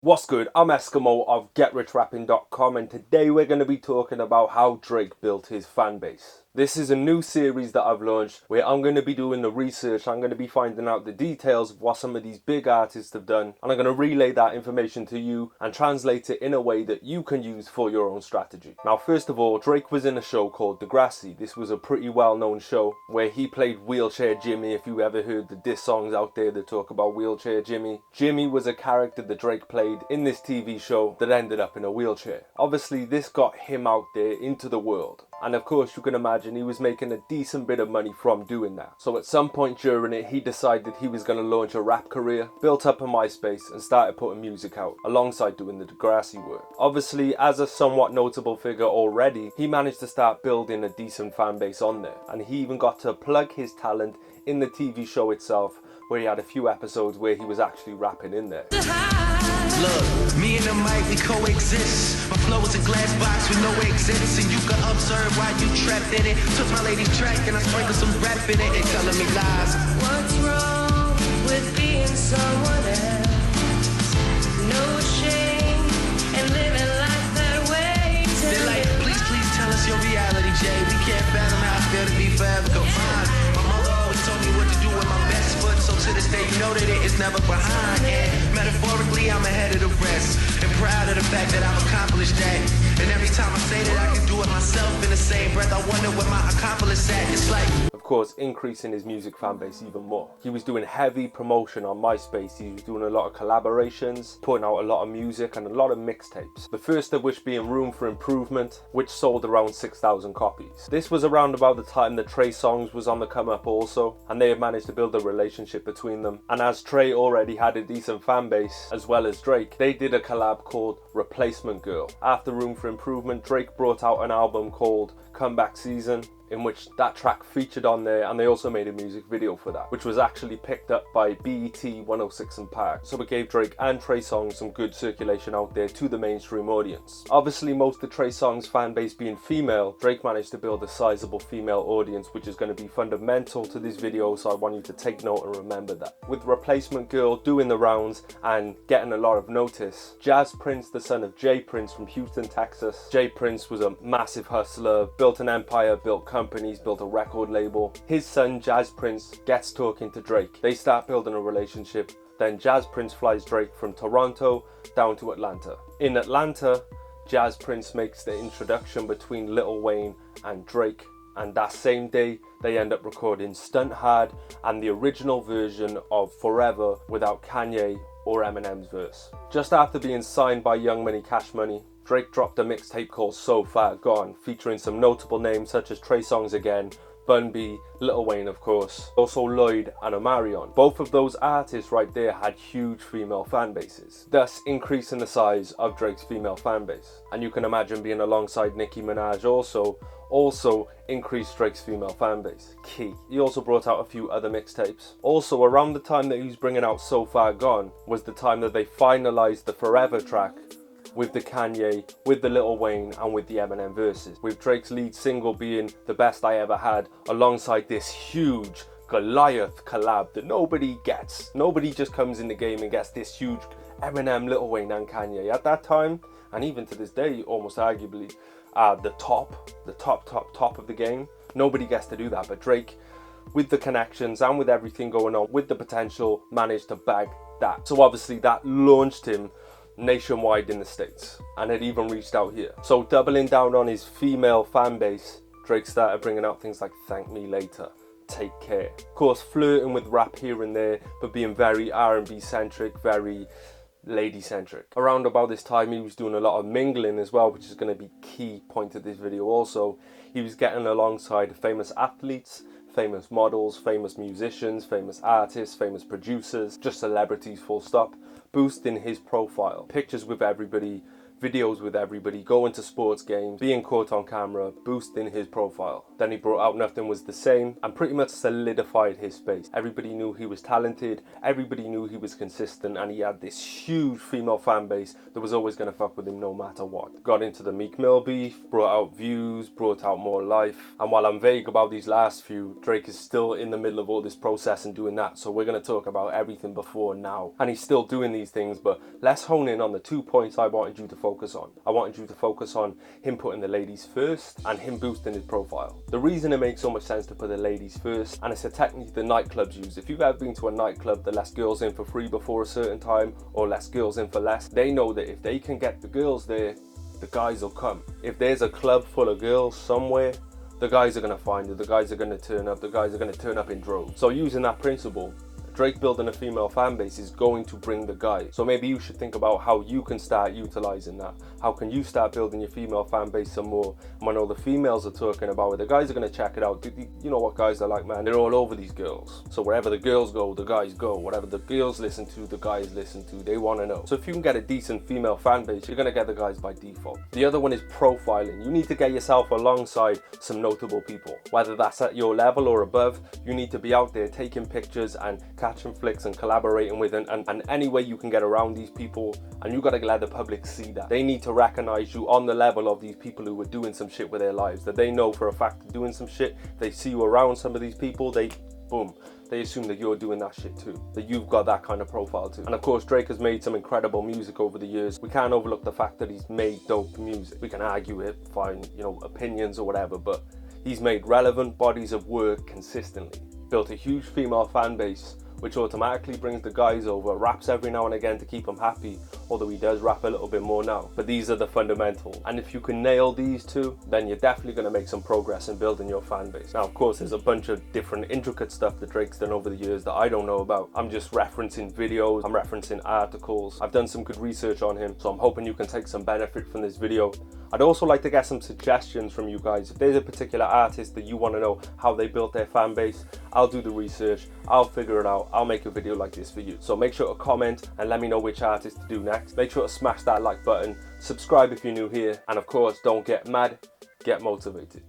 What's good? I'm Esskimo of GetRichRapping.com, and today we're going to be talking about how Drake built his fan base. This is a new series that I've launched where I'm going to be doing the research. I'm going to be finding out the details of what some of these big artists have done, and I'm going to relay that information to you and translate it in a way that you can use for your own strategy. Now, first of all, Drake was in a show called Degrassi. This was a pretty well-known show where he played Wheelchair Jimmy. If you ever heard the diss songs out there that talk about Wheelchair Jimmy, Jimmy was a character that Drake played in this TV show that ended up in a wheelchair. Obviously, this got him out there into the world. And of course, you can imagine he was making a decent bit of money from doing that. So at some point during it, he decided he was going to launch a rap career, built up a MySpace and started putting music out alongside doing the Degrassi work. Obviously, as a somewhat notable figure already, he managed to start building a decent fan base on there. And he even got to plug his talent in the TV show itself, where he had a few episodes where he was actually rapping in there. Look, me and the mic, we coexist. My flow is a glass box with no exits, and you can observe why you trapped in it. Took my lady's track and I sprinkled some rap in it. They telling me lies. What's wrong with being someone else? No shame and living life that way. They're like, please tell us your reality, Jay. We can't fathom how I feel to be forever confined. My mother always told me what to do with my best foot, so to this day you know that it is never behind. And metaphorically, I'm ahead of the rest, and proud of the fact that I've accomplished that. And every time I say that I can do it myself, in the same breath I wonder where my accomplice at. It's like, of course, increasing his music fan base even more. He was doing heavy promotion on MySpace. He was doing a lot of collaborations, putting out a lot of music and a lot of mixtapes. The first of which being Room for Improvement, which sold around 6,000 copies. This was around about the time that Trey Songz was on the come up also, and they had managed to build a relationship between them. And as Trey already had a decent fan base, as well as Drake, they did a collab called Replacement Girl. After Room for Improvement, Drake brought out an album called Comeback Season, in which that track featured on there, and they also made a music video for that, which was actually picked up by BET 106 and Park. So it gave Drake and Trey Songz some good circulation out there to the mainstream audience. Obviously, most of Trey Songz' fan base being female, Drake managed to build a sizable female audience, which is going to be fundamental to this video, so I want you to take note and remember that. With Replacement Girl doing the rounds and getting a lot of notice, Jazz Prince, the son of Jay Prince from Houston, Texas. Jay Prince was a massive hustler, built an empire, built companies, built a record label. His son Jazz Prince gets talking to Drake. They start building a relationship. Then Jazz Prince flies Drake from Toronto down to Atlanta. In Atlanta, Jazz Prince makes the introduction between Lil Wayne and Drake, and that same day they end up recording Stunt Hard and the original version of Forever without Kanye or Eminem's verse. Just after being signed by Young Money Cash Money, Drake dropped a mixtape called So Far Gone, featuring some notable names such as Trey Songz again, Bun B, Lil Wayne of course, also Lloyd and Omarion. Both of those artists right there had huge female fan bases, thus increasing the size of Drake's female fan base. And you can imagine being alongside Nicki Minaj also increased Drake's female fan base. Key. He also brought out a few other mixtapes. Also, around the time that he was bringing out So Far Gone was the time that they finalized the Forever track with the Kanye, with the Lil Wayne and with the Eminem verses, with Drake's lead single being The Best I Ever Had, alongside this huge Goliath collab that nobody gets. Nobody just comes in the game and gets this huge Eminem, Lil Wayne and Kanye. At that time, and even to this day, almost arguably the top of the game. Nobody gets to do that, but Drake, with the connections and with everything going on, with the potential, managed to bag that. So obviously that launched him nationwide in the States, and it even reached out here. So doubling down on his female fan base, Drake started bringing out things like Thank Me Later, Take Care. Of course, flirting with rap here and there, but being very R&B centric, very lady centric. Around about this time, he was doing a lot of mingling as well, which is going to be key point of this video also. He was getting alongside famous athletes, famous models, famous musicians, famous artists, famous producers, just celebrities full stop, boosting his profile. Pictures with everybody, videos with everybody, going to sports games, being caught on camera, boosting his profile. Then he brought out Nothing Was the Same and pretty much solidified his space. Everybody knew he was talented, everybody knew he was consistent, and he had this huge female fan base that was always going to fuck with him no matter what. Got into the Meek Mill beef, brought out views, brought out more life. And while I'm vague about these last few, Drake is still in the middle of all this process and doing that, so we're going to talk about everything before now. And he's still doing these things, but let's hone in on the 2 points I wanted you to focus on. I wanted you to focus on him putting the ladies first and him boosting his profile. The reason it makes so much sense to put the ladies first, and it's a technique the nightclubs use. If you've ever been to a nightclub that lets girls in for free before a certain time or lets girls in for less, they know that if they can get the girls there, the guys will come. If there's a club full of girls somewhere, the guys are going to find it, the guys are going to turn up, the guys are going to turn up in droves. So using that principle, Drake building a female fan base is going to bring the guys. So maybe you should think about how you can start utilizing that. How can you start building your female fan base some more? And I know the females are talking about it, the guys are going to check it out. You know what guys are like, man? They're all over these girls. So wherever the girls go, the guys go. Whatever the girls listen to, the guys listen to. They want to know. So if you can get a decent female fan base, you're going to get the guys by default. The other one is profiling. You need to get yourself alongside some notable people. Whether that's at your level or above, you need to be out there taking pictures and catching flicks and collaborating with and any way you can get around these people, and you got to let the public see that. They need to recognize you on the level of these people who are doing some shit with their lives, that they know for a fact they're doing some shit. They see you around some of these people, they assume that you're doing that shit too, that you've got that kind of profile too. And of course, Drake has made some incredible music over the years. We can't overlook the fact that he's made dope music. We can argue it, find, you know, opinions or whatever, but he's made relevant bodies of work consistently, built a huge female fan base, which automatically brings the guys over, raps every now and again to keep them happy, although he does rap a little bit more now. But these are the fundamentals. And if you can nail these two, then you're definitely going to make some progress in building your fan base. Now, of course, there's a bunch of different intricate stuff that Drake's done over the years that I don't know about. I'm just referencing videos, I'm referencing articles. I've done some good research on him, so I'm hoping you can take some benefit from this video. I'd also like to get some suggestions from you guys. If there's a particular artist that you want to know how they built their fan base, I'll do the research, I'll figure it out, I'll make a video like this for you. So make sure to comment and let me know which artist to do next. Make sure to smash that like button, subscribe if you're new here, and of course, don't get mad, get motivated.